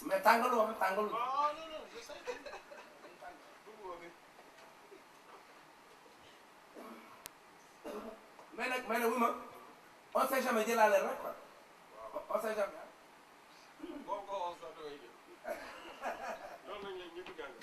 Mais tàngaloo ma tàngaloo. mais nag wuy ma on sait jamais jëlaale rek quoi on sait jamais. boo ko on sait jamais jël. loolu lañ leen ñëpp jàng.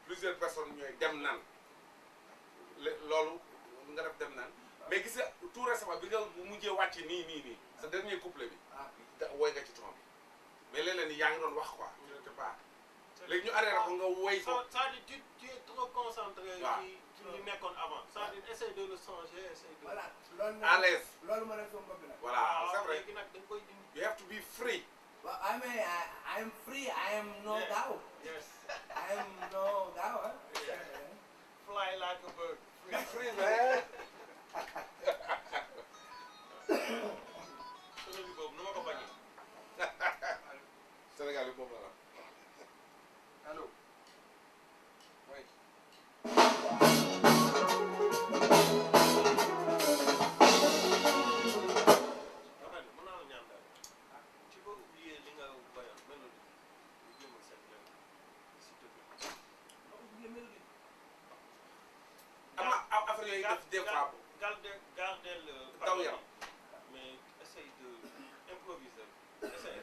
Plusieurs personnes ñooy dem nan loolu nga def dem nan mais gis nga tout récemment bi nga mujjee wàcce nii sa dernier couplet bi woy nga ci ton bi mais léeg-léeg ni yaa ngi doon wax quoi ñu ne pas léegi ñu arrêté ko nga woy ko c'est-à-dire tu es trop concentré ci li nekkoon avant c'est-à-dire essaye de le changer essaye de voilà à l'aise loolu ma ne ko bëgg nag voilà c'est vrai léegi nag da nga koy dindi you have to be free well I am free I am no doubt yes I am no doubt fly like a bird be free man solo bi boobu nu ma ko bañee Sénégal yi boobu la allo oui affaire yooyu def des fois garder le daw yaram mais essaye de improviser essaye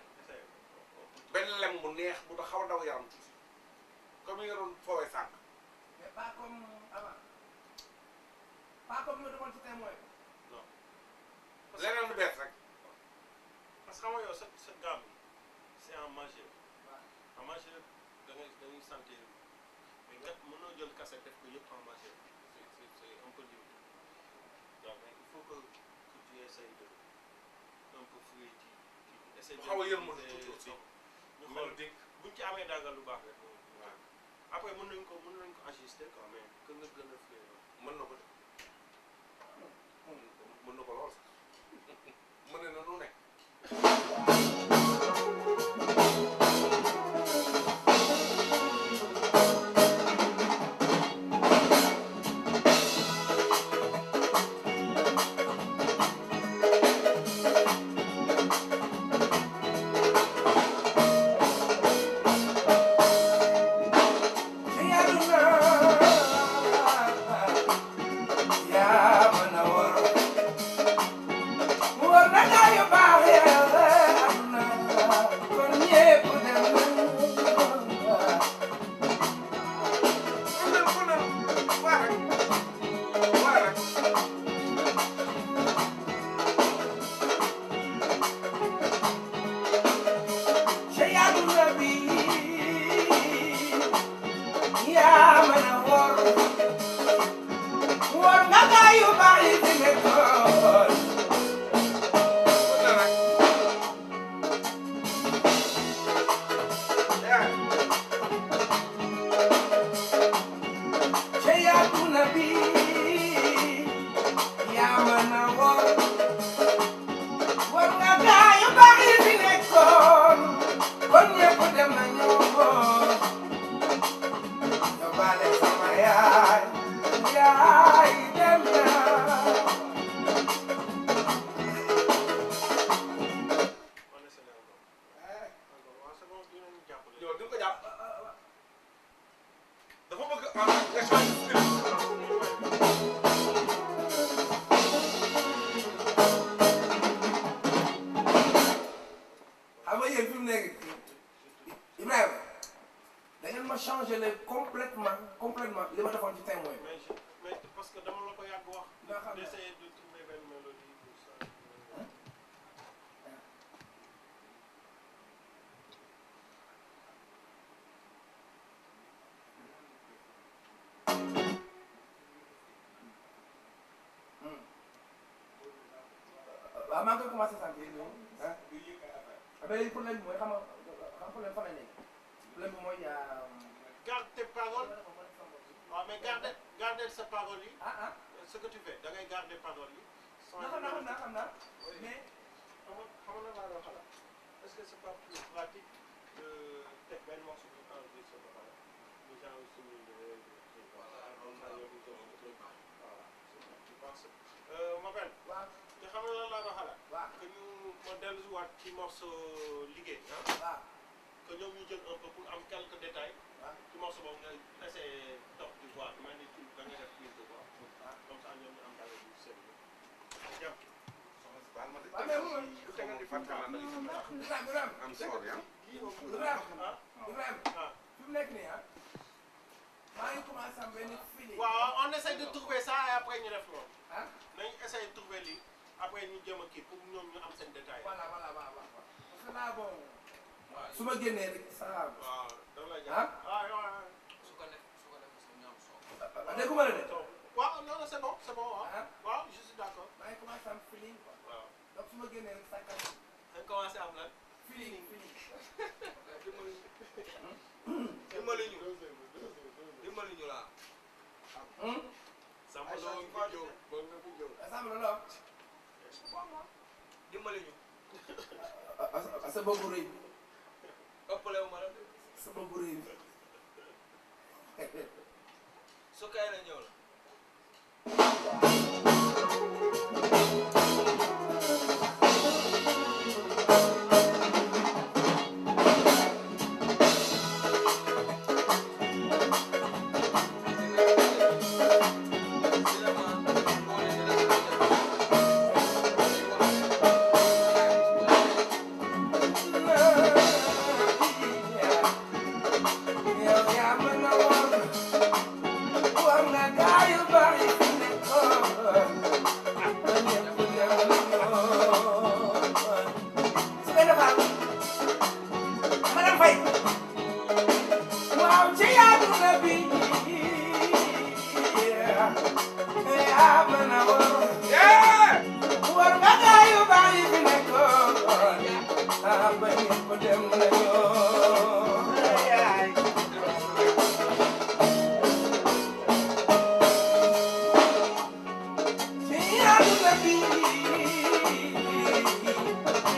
benn lem bu neex bu da xaw a daw yaram tuuti comme yi nga doon foowee sànq mais pas comme avant. Pas comme nga defoon ci témoin. non. leneen lu bees rek. parce que xam nga yow sa gamme bi c'est en majeur. waaw en majeur dañuy sentir mais nga mënoo jël cassette def ko yëpp en majeur c'est un peu limité donc il faut que tu essayes de un peu fouiller ci essayer de. xaw a yërmande tuuti aussi. ñu xool buñ ci amee dàggal lu baax rek. waaw après mën nañ ko ajuster quoi mais que nga gën a fouiller. mën na ko de mën na ko lool sax mën na nu nekk. complètement li ma defoon ci témoin. mais parce que dama la ko yàgg wax. d'essayer de trouver benn mélodie pour ça. waaw maa ngi koy commencé sant yéen ñoom ah. mais léegi problème bi mooy xam problème fan la nekk problème bi mooy garde tes paroles. waaw mais garder sa parole yi. ce que tu fais da ngay garder parole yi. xam naa mais. xam nga laa doon xalaat est-ce que c'est pas plus pratique de teg benn morceau bi enregistré ba pare ñu genre suñu Mapenda. waaw te xam nga lan laa doon xalaat. waaw que ñu ma dellusiwaat ci morceau liggéey ah. waaw que ñoom ñu jël un peu pour am quelques détails. waaw ci morceau boobu nga essayé topp di voix mel ni ci da nga def prise de voix. comme ça ñoom ñu am dara du sérieux. jàpp. waaw mais moom am solo ya. Ibrahima fi mu nekk nii ah maa ngi commencé am benn feeling. waaw on essaie de trouver ça et après ñu def loolu. ah nañ essayer de trouver lii après ñu jëm a kii pour ñoom ñu am seen détail. voilà parce que là bon. su ma génnee rek ça va. waaw da lay ah waaw su ko def parce que ñoom soo. dégguma la de. waaw non c'est bon waaw. waaw je suis d'accord. maa ngi commencé am feeling quoi. waaw. donc su ma génnee rek ça calme. dañ commencé am lan. feeling. dimbali ñu laa. Samba Lo vidéo bon na vidéo. Samba Lo. dimbali ñu. sa bopp rëy. ëppale wu ma la. sa bopp rëy. su kay la ñëw la. bi yaa mën a war war nga gaa yu baax yi fi nekkoon ba ñëpp dem nañu ci àdduna bi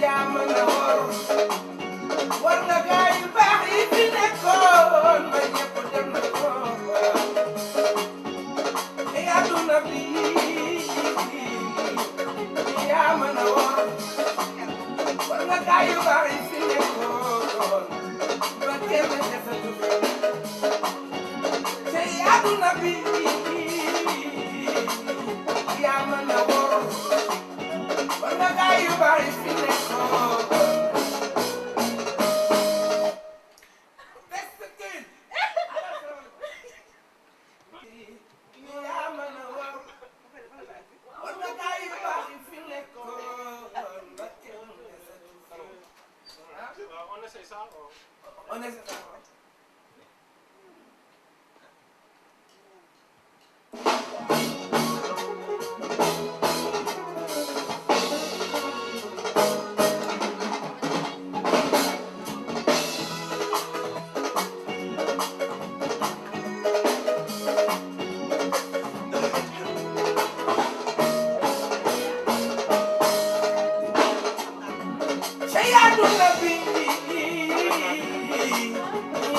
yaa mën a war nga gaa yu baax yi fi nekkoon ba ñëpp dem nañu ci àdduna bi yaa mën a war nga gaa yu baax yi fi nekkoon ba kenn desatu fi ci àdduna bi yaa mën a war nga gaa yu baax yi fi nekkoon. On essaie ça.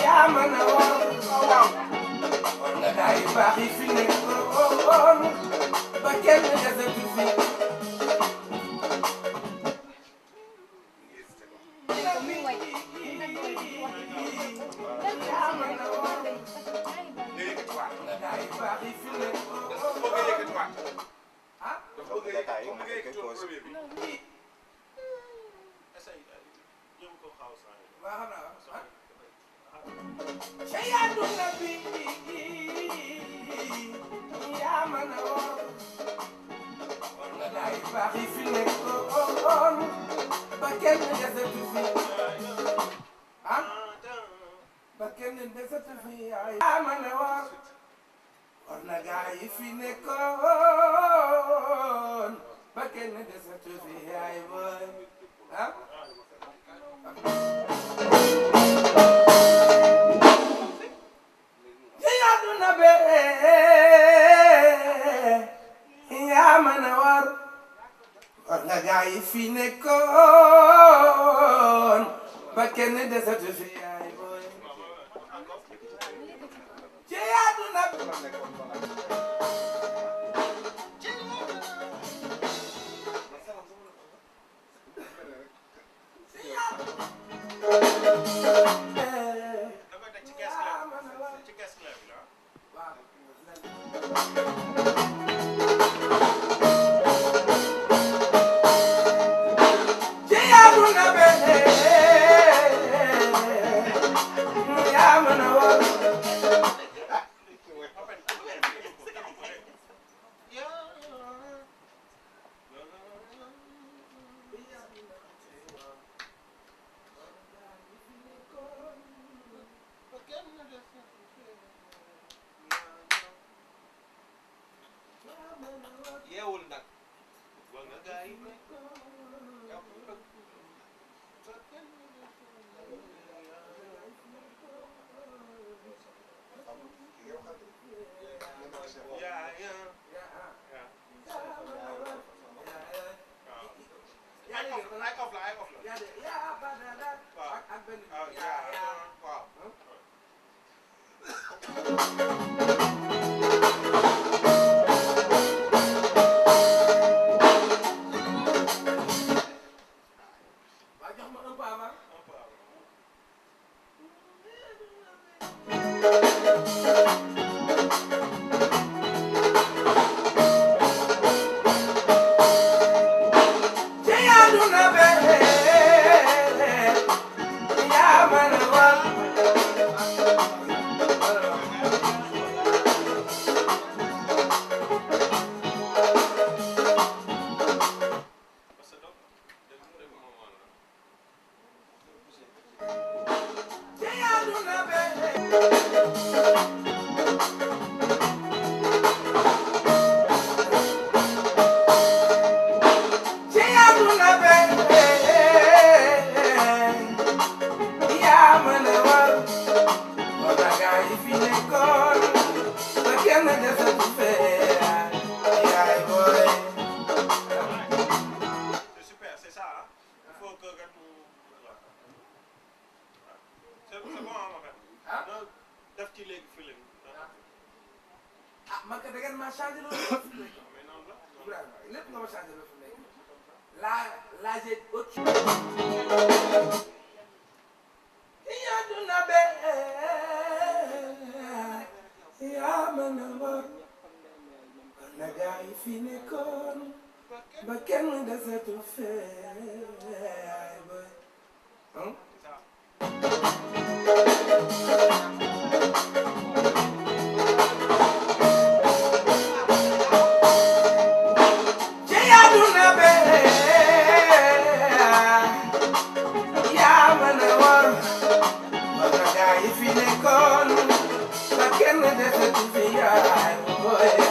yaa mën a war nga gaa yu baax yi fi nekkoon ba kenn desatu fi yaa mën a war nga gaa yu baax yi fi nekkoon ci àdduna bi yaa mën a war nga gaa yu baax yi fi nekkoon ba kenn desatu fi ba kenn desatu fi yaa mën a war nga gaa yi fi nekkoon ba kenn desatu fi yaay booy yaa mën a war nga gaa yi fi nekkoon ba kenn desatu fi yaay booy ci àdduna yeewul nag da ngeen ma changé loolu mais noonu la. Ibrahima lépp nga ma changé loolu fi nekk la j'ai autre ya duna be ya manama na gaa yi fi nekkoon ba kenn desetu fee boy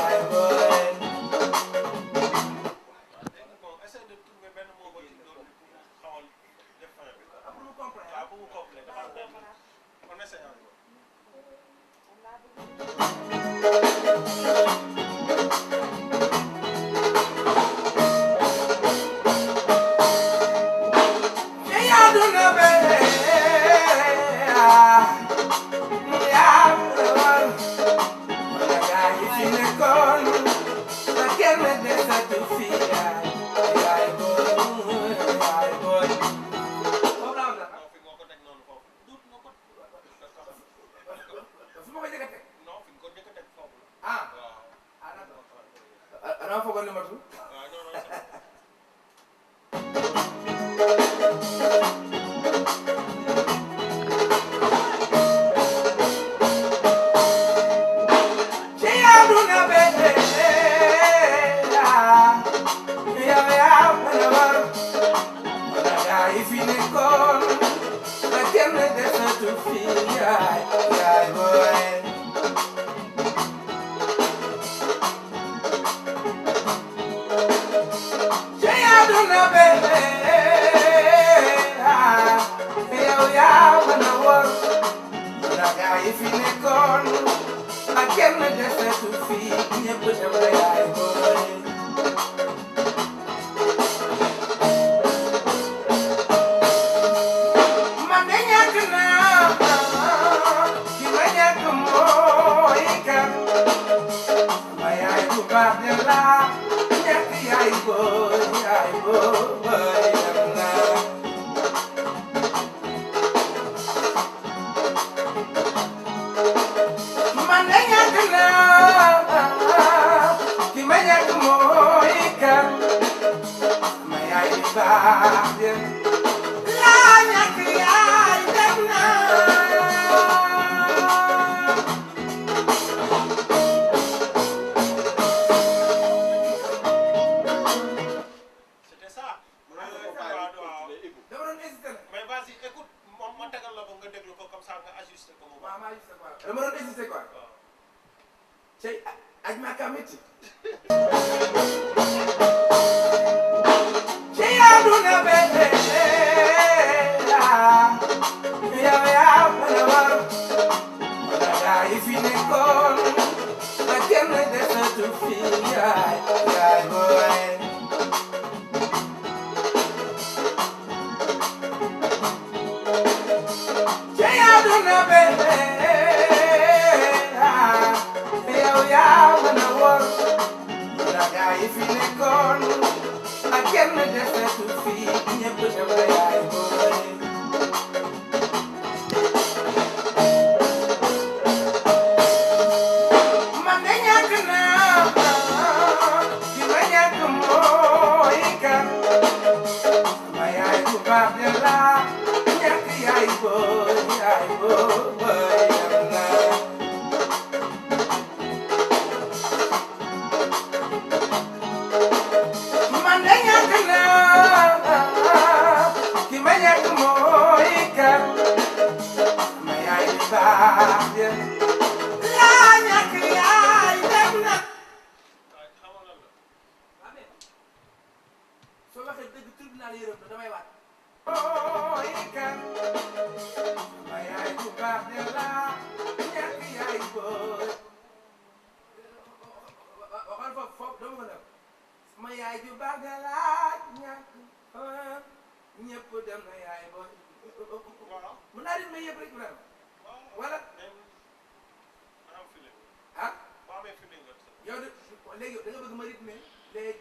léegi da nga bëgg ma rythme les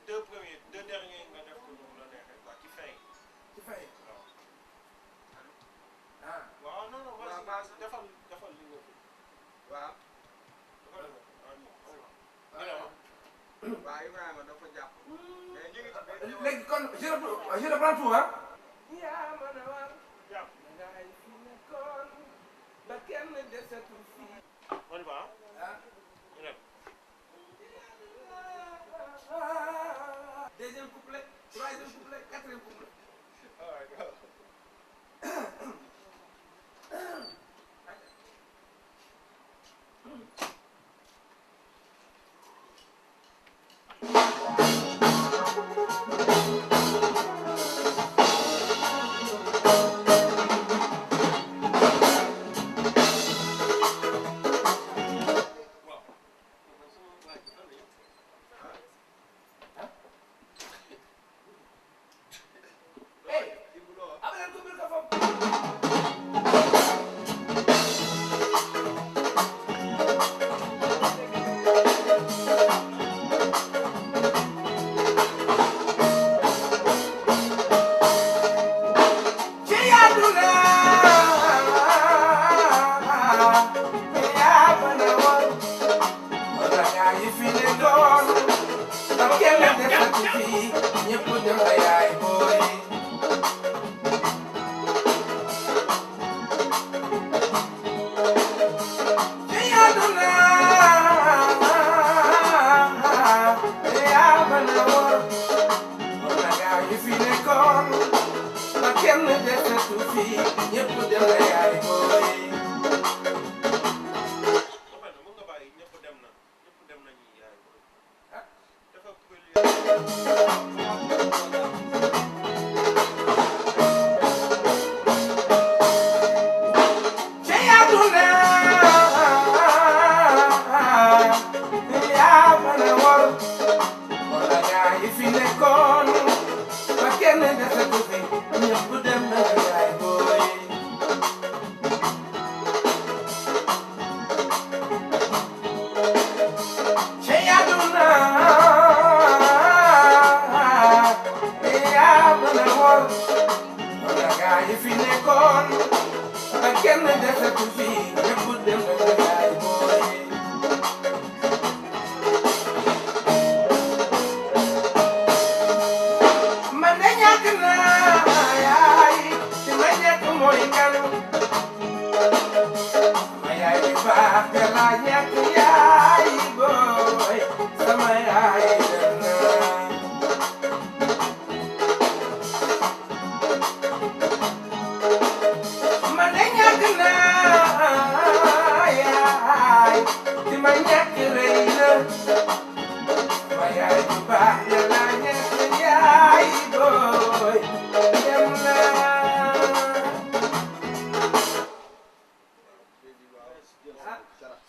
deux premiers deux derniers nga def ko nu mu la neexee quoi ci fin ci fay waaw ah waaw non non waaw vas-y defal li nga fi waaw defal li nga waaw Ibrahima dafa jàpp mais ñu ngi ci biir léegi kon je reprends tout ah yaa mën a war jàpp ngay fi nekkoon ba kenn desatul fii on y va ah ñu dem deuxième couplet troisième couplet quatrième couplet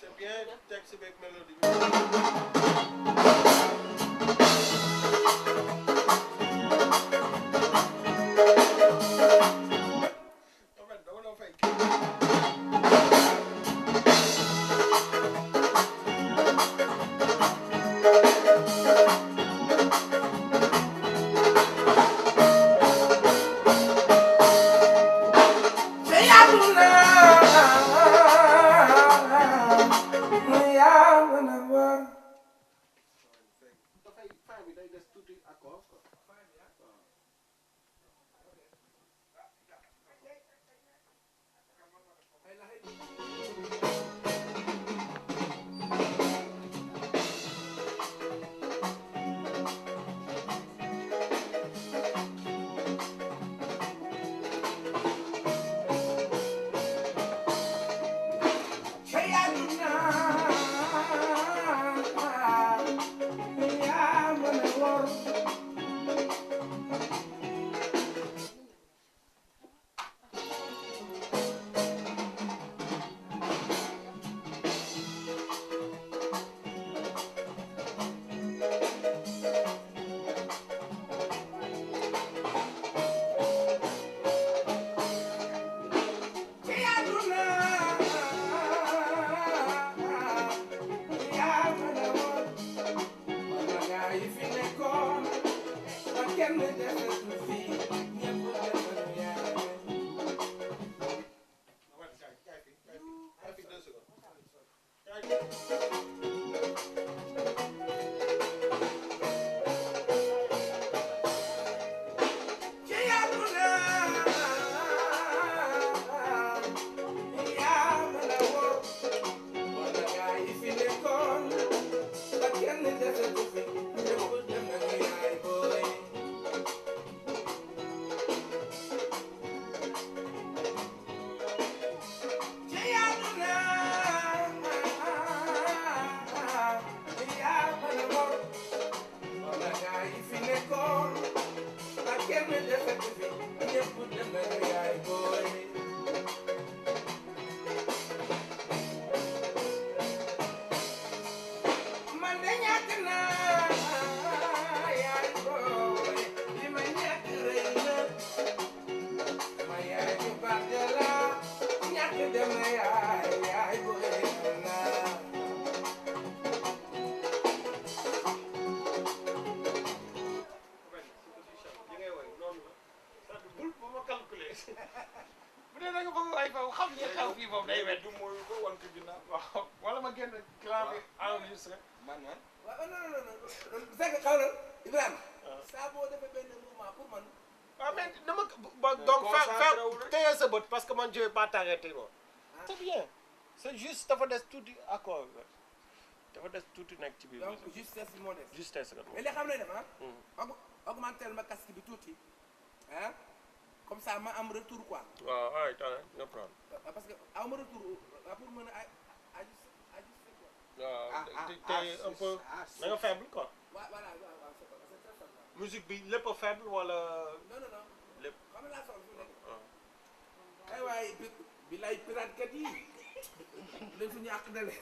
c'est bien texte avec mélodie Yeah, de la ñàkk dem na yaay boy na bu dee da nga bëgg ay foofu xam nga xew fii moom day wet du mooy ko wan ko ginnaaw. waaw wala ma génn clavier bi enregistré. man. waaw non c'est que xaw na Ibrahima saa boo defee benn mouvement pour man waaw mais dama donc téye sa bët parce que man je vais pas t'arrêter moom. c'est bien c'est juste dafa des tuuti accord dafa des tuuti nekk ci biir. donc justesse bi moo des justesse la mais li xam ne def augmenter ma casque bi tuuti ah comme ça ma am retour quoi waaw waaw no problème. parce que aw ma retour pour mën a ajuster quoi waaw tey un peu da nga faible quoi. voilà c'est très faible musique bi lépp a faible wala. non lépp. xam nga laa soxla fi nekk ay waay bi lay pirate kat yi dañ suñu àq dale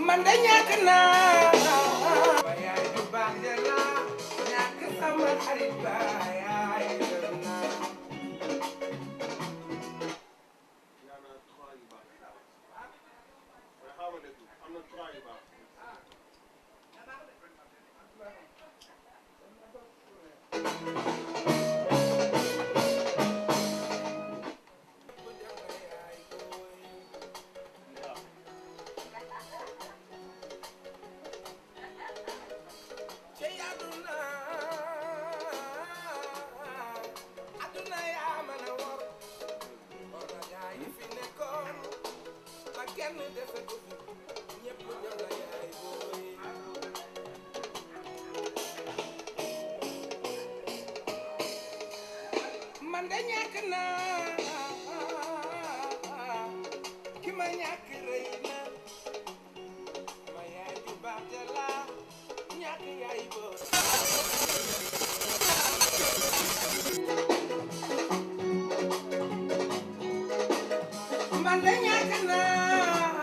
man de ñàkk naa yaay ju baax de la ñàkk sama xarit ba yaay dem naa yaa na 3 yu baax mais xaw ma dégg am na 3 yu baax. man de ñàkk naa ki ma ñàkk rëy na ma yaay ju baax de la ñàkk yaay boo man de ñàkk naa